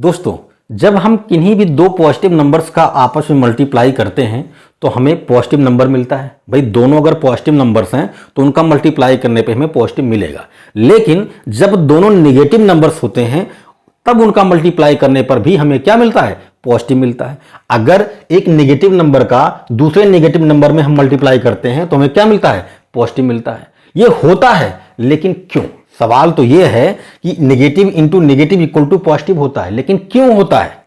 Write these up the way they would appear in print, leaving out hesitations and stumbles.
दोस्तों, जब हम किन्हीं भी दो पॉजिटिव नंबर्स का आपस में मल्टीप्लाई करते हैं तो हमें पॉजिटिव नंबर मिलता है। भाई दोनों अगर पॉजिटिव नंबर्स हैं तो उनका मल्टीप्लाई करने पे हमें पॉजिटिव मिलेगा। लेकिन जब दोनों नेगेटिव नंबर्स होते हैं तब उनका मल्टीप्लाई करने पर भी हमें क्या मिलता है? पॉजिटिव मिलता है। अगर एक नेगेटिव नंबर का दूसरे नेगेटिव नंबर में हम मल्टीप्लाई करते हैं तो हमें क्या मिलता है? पॉजिटिव मिलता है। ये होता है, लेकिन क्यों? सवाल तो यह है कि negative into negative equal to positive होता है, लेकिन क्यों होता है?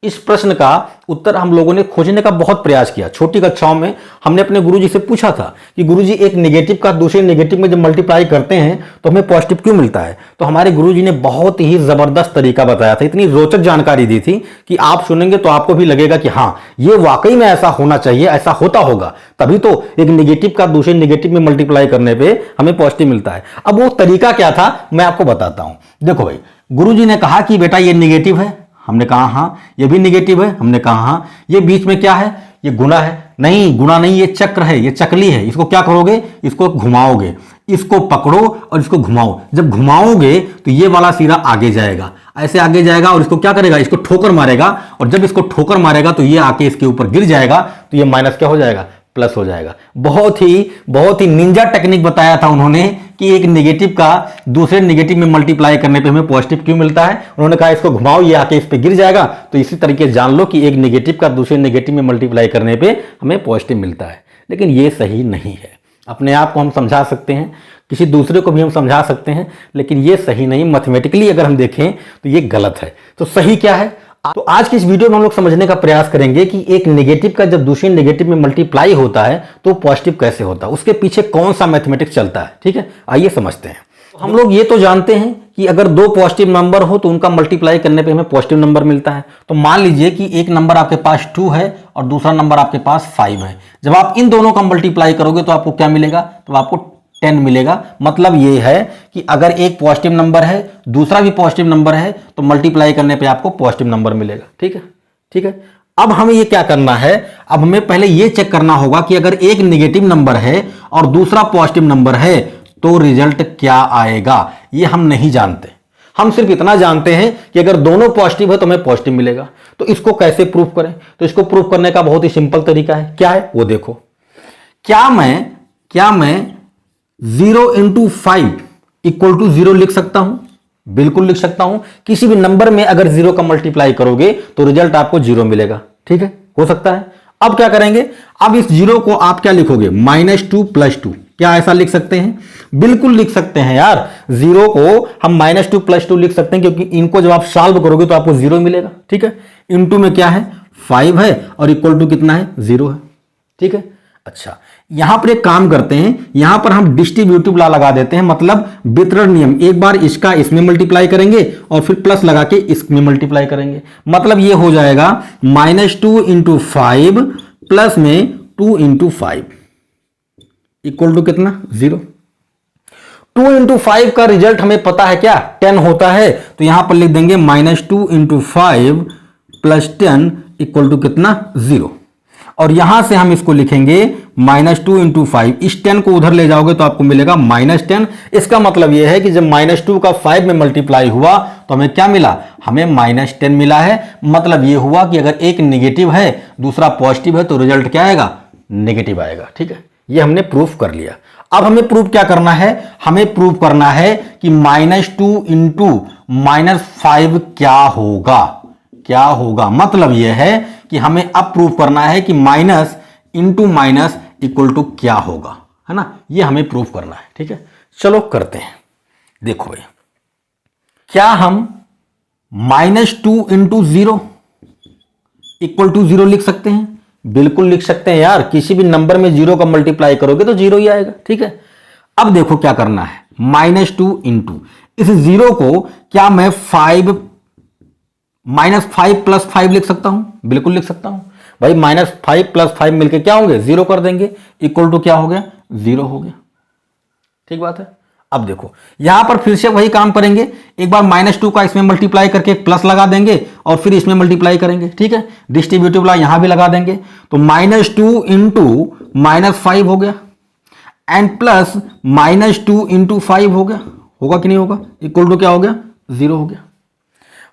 इस प्रश्न का उत्तर हम लोगों ने खोजने का बहुत प्रयास किया। छोटी कक्षाओं में हमने अपने गुरुजी से पूछा था कि गुरुजी एक नेगेटिव का दूसरे नेगेटिव में जब मल्टीप्लाई करते हैं तो हमें पॉजिटिव क्यों मिलता है? तो हमारे गुरुजी ने बहुत ही जबरदस्त तरीका बताया था, इतनी रोचक जानकारी दी थी कि आप सुनेंगे तो आपको भी लगेगा कि हाँ, ये वाकई में ऐसा होना चाहिए, ऐसा होता होगा, तभी तो एक नेगेटिव का दूसरे नेगेटिव में मल्टीप्लाई करने पर हमें पॉजिटिव मिलता है। अब वो तरीका क्या था मैं आपको बताता हूं। देखो भाई, गुरुजी ने कहा कि बेटा ये नेगेटिव है, हमने कहा हाँ। ये भी नेगेटिव है, हमने कहा हाँ। ये बीच में क्या है? ये गुणा है। नहीं, गुणा नहीं, ये चक्र है, ये चकली है। इसको क्या करोगे? इसको घुमाओगे, इसको पकड़ो और इसको घुमाओ। जब घुमाओगे तो ये वाला सिरा आगे जाएगा, ऐसे आगे जाएगा और इसको क्या करेगा? इसको ठोकर मारेगा, और जब इसको ठोकर मारेगा तो ये आके इसके ऊपर गिर जाएगा, तो ये माइनस क्या हो जाएगा? प्लस हो जाएगा। बहुत ही निंजा टेक्निक बताया था उन्होंने कि एक नेगेटिव का दूसरे नेगेटिव में मल्टीप्लाई करने पे हमें पॉजिटिव क्यों मिलता है। उन्होंने कहा इसको घुमाओ, ये आके इस पे गिर जाएगा। तो इसी तरीके से जान लो कि एक नेगेटिव का दूसरे नेगेटिव में मल्टीप्लाई करने पे हमें पॉजिटिव मिलता है। लेकिन ये सही नहीं है। अपने आप को हम समझा सकते हैं, किसी दूसरे को भी हम समझा सकते हैं, लेकिन ये सही नहीं। मैथमेटिकली अगर हम देखें तो ये गलत है। तो सही क्या है? तो आज की इस वीडियो में हम लोग समझने का प्रयास करेंगे कि एक नेगेटिव का जब दूसरे नेगेटिव में मल्टीप्लाई होता है तो पॉजिटिव कैसे होता है, उसके पीछे कौन सा मैथमेटिक्स चलता है। ठीक है, आइए समझते हैं। तो हम लोग ये तो जानते हैं कि अगर दो पॉजिटिव नंबर हो तो उनका मल्टीप्लाई करने पे हमें पॉजिटिव नंबर मिलता है। तो मान लीजिए कि एक नंबर आपके पास 2 है और दूसरा नंबर आपके पास 5 है। जब आप इन दोनों का मल्टीप्लाई करोगे तो आपको क्या मिलेगा? तो आपको 10 मिलेगा। मतलब ये है कि अगर एक पॉजिटिव नंबर है दूसरा भी पॉजिटिव नंबर है तो मल्टीप्लाई करने पे आपको पॉजिटिव नंबर मिलेगा। ठीक है, ठीक है। अब हमें ये क्या करना है? अब हमें पहले ये चेक करना होगा कि अगर एक नेगेटिव नंबर है और दूसरा पॉजिटिव नंबर है तो रिजल्ट क्या आएगा। ये हम नहीं जानते। हम सिर्फ इतना जानते हैं कि अगर दोनों पॉजिटिव है तो हमें पॉजिटिव मिलेगा। तो इसको कैसे प्रूफ करें? तो इसको प्रूफ करने का बहुत ही सिंपल तरीका है। क्या है वो देखो। क्या मैं 0 × 5 = 0 लिख सकता हूं? बिल्कुल लिख सकता हूं। किसी भी नंबर में अगर 0 का मल्टीप्लाई करोगे तो रिजल्ट आपको 0 मिलेगा। ठीक है, हो सकता है। अब क्या करेंगे? अब इस 0 को आप क्या लिखोगे? -2 + 2। क्या ऐसा लिख सकते हैं? बिल्कुल लिख सकते हैं यार। 0 को हम -2 + 2 लिख सकते हैं, क्योंकि इनको जब आप सॉल्व करोगे तो आपको 0 मिलेगा। ठीक है, इनटू में क्या है? 5 है और इक्वल टू कितना है? 0 है। ठीक है, अच्छा यहां पर एक काम करते हैं, यहां पर हम डिस्ट्रीब्यूटिव लॉ लगा देते हैं, मतलब वितरण नियम। एक बार इसका इसमें मल्टीप्लाई करेंगे और फिर प्लस लगा के इसमें मल्टीप्लाई करेंगे। मतलब ये हो जाएगा -2 × 5 प्लस में 2 × 5 इक्वल टू कितना? 0। 2 × 5 का रिजल्ट हमें पता है क्या? 10 होता है। तो यहां पर लिख देंगे -2 × 5 + 10 इक्वल टू कितना? 0। और यहां से हम इसको लिखेंगे -2 × 5। इस 10 को उधर ले जाओगे तो आपको मिलेगा -10। इसका मतलब यह है कि जब -2 का 5 में मल्टीप्लाई हुआ तो हमें क्या मिला? हमें -10 मिला है। मतलब यह हुआ कि अगर एक नेगेटिव है दूसरा पॉजिटिव है तो रिजल्ट क्या आएगा? नेगेटिव आएगा। ठीक है, यह हमने प्रूफ कर लिया। अब हमें प्रूफ क्या करना है? हमें प्रूफ करना है कि -2 × -5 क्या होगा? क्या होगा? मतलब यह है कि हमें अब प्रूफ करना है कि minus into minus equal to क्या होगा, है ना? ये हमें प्रूफ करना है। ठीक है, चलो करते हैं। देखो भाई, क्या हम -2 × 0 इक्वल टू 0 लिख सकते हैं? बिल्कुल लिख सकते हैं यार। किसी भी नंबर में 0 का मल्टीप्लाई करोगे तो 0 ही आएगा। ठीक है, अब देखो क्या करना है। -2 × इस 0 को क्या मैं -5 + 5 लिख सकता हूं? बिल्कुल लिख सकता हूं भाई। -5 + 5 मिलकर क्या होंगे? 0 कर देंगे। इक्वल टू क्या हो गया? 0 हो गया। ठीक बात है। अब देखो यहां पर फिर से वही काम करेंगे। एक बार -2 का इसमें मल्टीप्लाई करके प्लस लगा देंगे और फिर इसमें मल्टीप्लाई करेंगे। ठीक है, डिस्ट्रीब्यूटिव लॉ यहां भी लगा देंगे। तो -2 × -5 हो गया एंड प्लस -2 × 5 हो गया। होगा कि नहीं होगा? इक्वल टू क्या हो गया? 0 हो गया।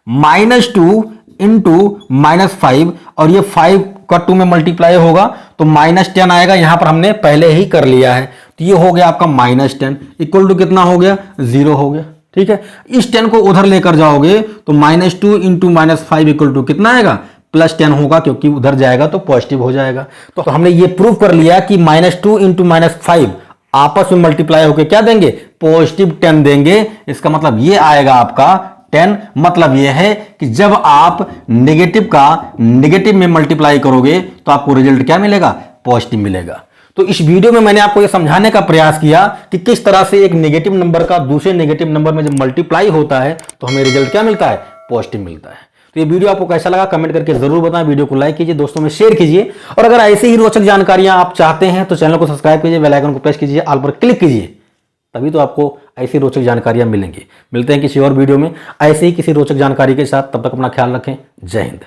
-2 इंटू -5 और ये 5 का 2 में मल्टीप्लाई होगा तो -10 आएगा। यहां पर हमने पहले ही कर लिया है, तो ये हो गया आपका -10 इक्वल टू कितना हो गया, 0 हो गया। ठीक है, इस 10 को उधर लेकर जाओगे तो -2 इंटू -5 इक्वल टू कितना आएगा, +10 होगा, क्योंकि उधर जाएगा तो पॉजिटिव हो जाएगा। तो हमने ये प्रूव कर लिया कि -2 इंटू -5 आपस में मल्टीप्लाई होकर क्या देंगे, +10 देंगे। इसका मतलब ये आएगा आपका 10। मतलब ये है कि जब आप नेगेटिव का नेगेटिव में मल्टीप्लाई करोगे तो आपको रिजल्ट क्या मिलेगा, पॉजिटिव मिलेगा। तो इस वीडियो में मैंने आपको यह समझाने का प्रयास किया कि किस तरह से एक नेगेटिव नंबर का दूसरे नेगेटिव नंबर में जब मल्टीप्लाई होता है तो हमें रिजल्ट क्या मिलता है, पॉजिटिव मिलता है। तो ये वीडियो आपको कैसा लगा कमेंट करके जरूर बताएं, वीडियो को लाइक कीजिए, दोस्तों में शेयर कीजिए, और अगर ऐसे ही रोचक जानकारियां आप चाहते हैं तो चैनल को सब्सक्राइब कीजिए, बेल आइकन को प्रेस कीजिए, ऑल पर क्लिक कीजिए, तभी तो आपको ऐसी रोचक जानकारियां मिलेंगी। मिलते हैं किसी और वीडियो में ऐसे ही किसी रोचक जानकारी के साथ, तब तक अपना ख्याल रखें। जय हिंद।